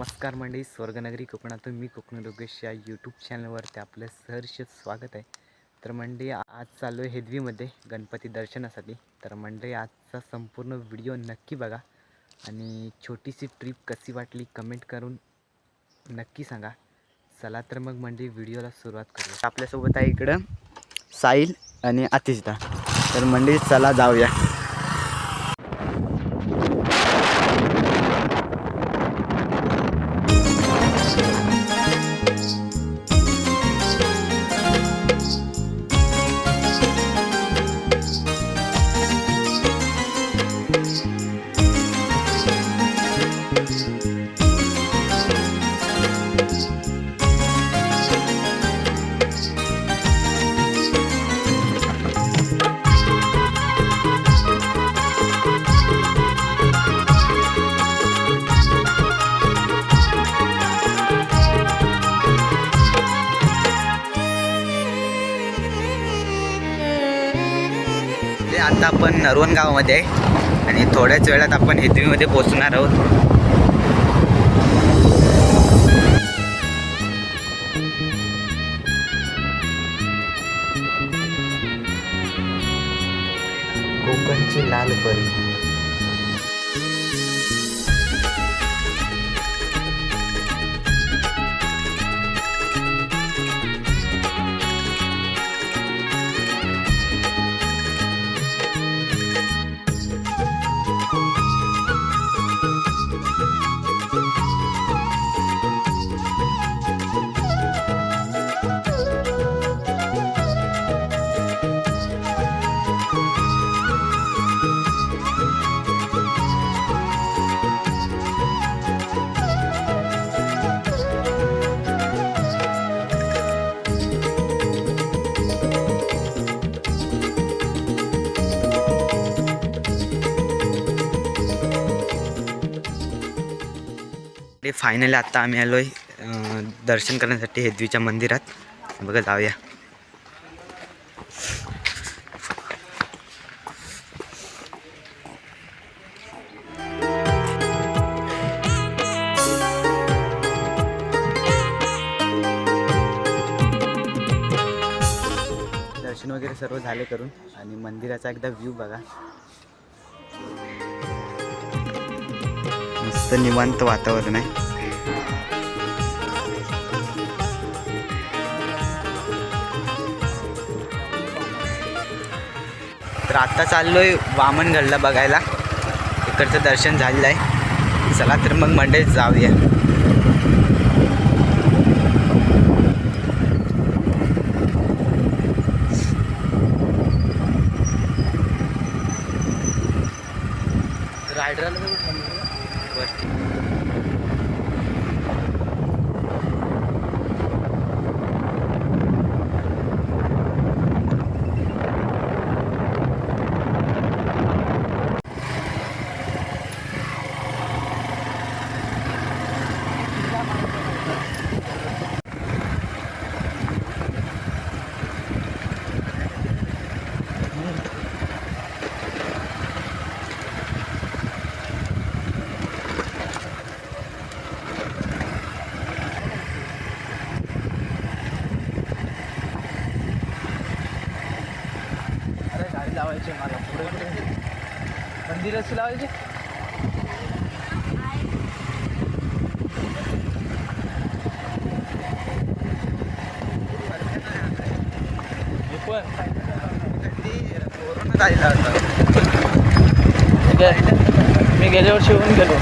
नमस्कार मंडळी, स्वर्गनगरी कोकणातून मी कोकण योगेश या यूट्यूब चॅनलवरती आपलं सहर्ष स्वागत आहे. तर मंडळी आज चालू आहे हेदवीमध्ये गणपती दर्शनासाठी. तर मंडळी आजचा संपूर्ण व्हिडिओ नक्की बघा आणि छोटीशी ट्रिप कशी वाटली कमेंट करून नक्की सांगा. चला तर मग मंडळी व्हिडिओला सुरुवात करूया. आपल्यासोबत आहे इकडं साहिल आणि आतिशदा. तर मंडळी चला जाऊया. आता आपण नरवण गावामध्ये आहे आणि थोड्याच वेळात आपण हेदवीमध्ये पोहोचणार आहोत. कोकणची लाल परी. फायनली आता आम्ही आलो आहे दर्शन करण्यासाठी हेदवीच्या मंदिरात. बघा जाऊया. दर्शन वगैरे सर्व झाले करून आणि मंदिराचा एकदा व्ह्यू बघा. मस्त निवांत वातावरण आहे. तर आता चाललोय वामनगडला बघायला. इकडचं दर्शन झालेलं आहे. चला तर मग मंडळी जाऊया. रायडरला लावायचे. मला पुढे मंदिराची लावायचे. मी गेल्या वर्षी येऊन गेलो.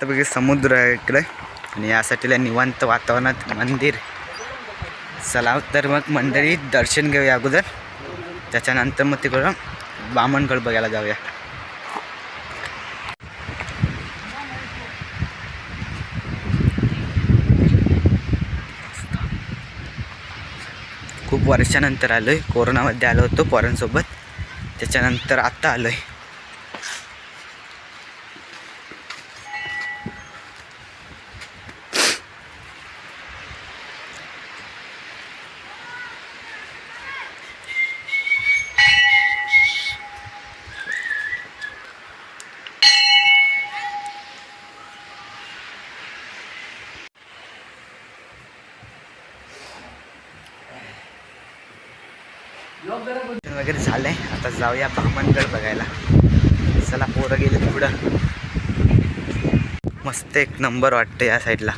तर बघा समुद्र आहे इकडे आणि यासाठी निवांत वातावरणात मंदिर. चला तर मग मंडळी दर्शन घेऊया अगोदर, त्याच्यानंतर मग तिकडं वामनगड बघायला जाऊया. खूप वर्षानंतर आलो आहे. कोरोनामध्ये आलो होतो पोरांसोबत, त्याच्यानंतर आत्ता आलो आहे. वगैरे झालंय. आता जाऊया बामणगड बघायला. चला पोरं गेले पुढं. मस्त एक नंबर वाटतं या साईडला.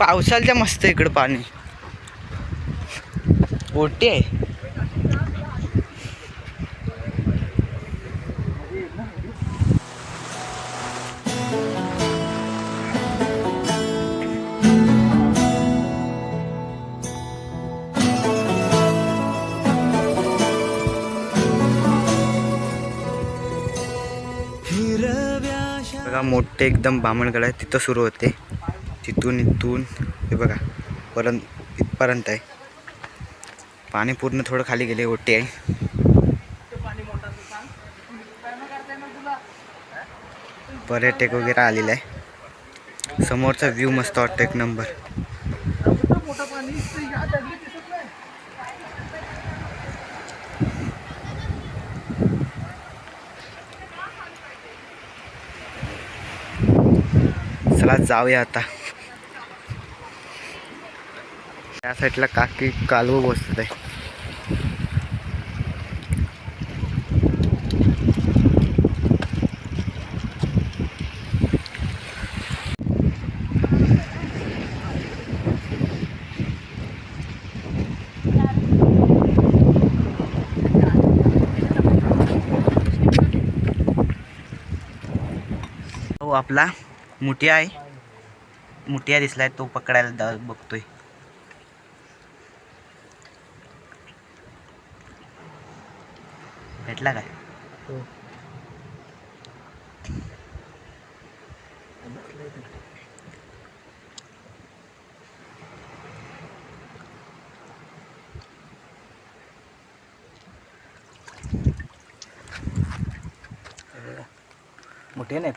पावसाळ्याच्या मस्त इकडं पाणी. ओटी आहे. बघा मोठे एकदम बामणगड आहे. तिथं सुरू होते. तिथून इथून हे बघा इथपर्यंत आहे. पाणी पूर्ण थोडं खाली गेले. ओटे आहे. पर्यटक वगैरे आलेले आहे. समोरचा व्ह्यू मस्त वाटतं एक नंबर. चला जाऊया आता. त्या साईडला काकी कालवं बसत आहे. हो आपला मुठिया आहे. मुठिया दिसलाय तो पकडायला बघतोय. भेटला काय? मोठे नाही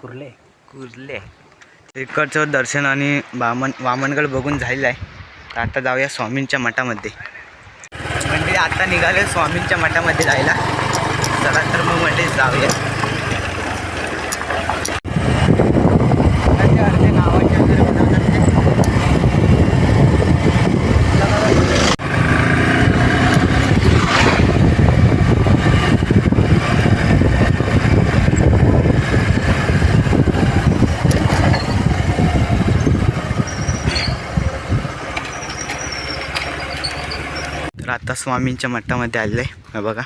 कुर्ले. इकडचं दर्शन आणि वामनगड बघून झालेलं आहे. तर आता जाऊया स्वामींच्या मठामध्ये. म्हणजे आता निघाले स्वामींच्या मठामध्ये जायला. चला तर मग म्हणजे जाऊया. तर आता स्वामींच्या मठामध्ये आलेलं आहे बघा.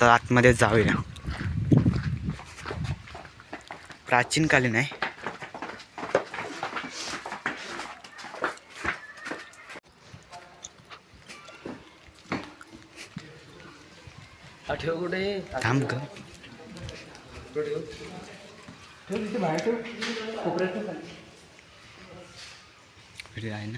तर आतमध्ये जाऊया. प्राचीनकालीन आहे. थांब ग. आहे ना.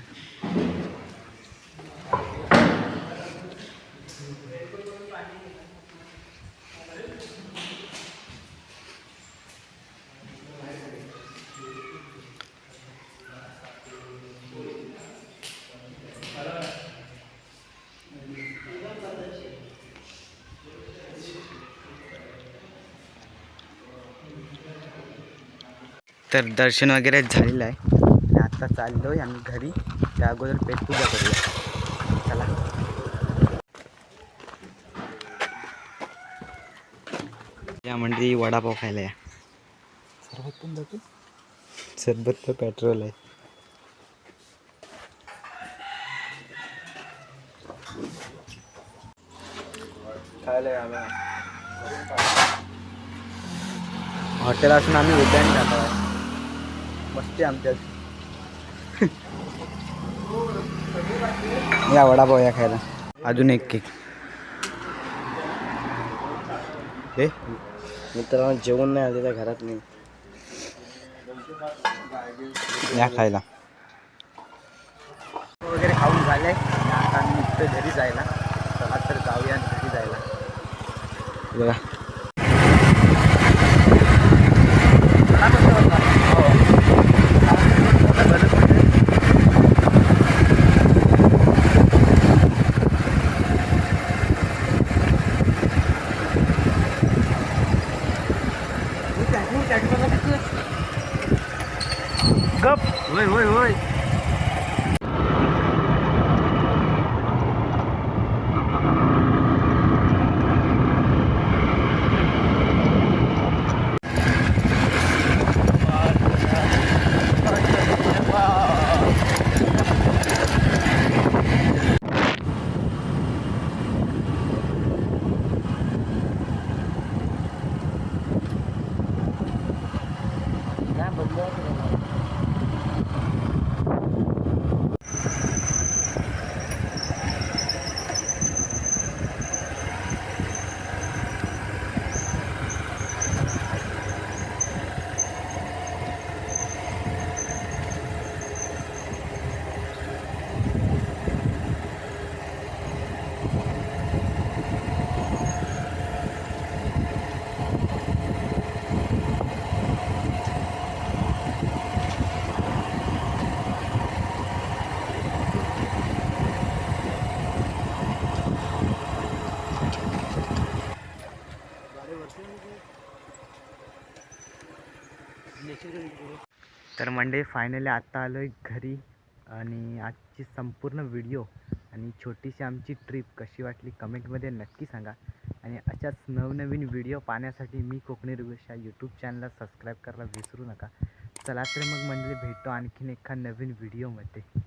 तर दर्शन वगैरे झालेलं आहे. आणि आता चाललोय आम्ही घरी. त्या अगोदर पेटपूजा करूया. चला. या म्हणजे वडापाव खायला या. सरबत पण जातो. सरबत तर पेट्रोल आहे. खायला हॉटेल असून आम्ही उद्यान खातो. मस्ती आमच्यात. या वडापाव या खायला. अजून एक केक. मित्रांनो जेवण नाही आलेलं घरात नाही. या खायला. वगैरे खाऊन झाले. आता आम्ही निघतो घरी जायला. चला तर जाऊया घरी जायला. बघा. मंडळी फायनली आत्ता आलो आहे घरी आणि आजची संपूर्ण व्हिडिओ आणि छोटीशी आमची ट्रिप कशी वाटली कमेंटमध्ये नक्की सांगा. आणि अशाच नवनवीन व्हिडिओ पाहण्यासाठी मी कोकणी रुगेश या यूट्यूब चॅनलला सबस्क्राईब करायला विसरू नका. चला तर मग मंडळी भेटतो आणखीन एका नवीन व्हिडिओमध्ये.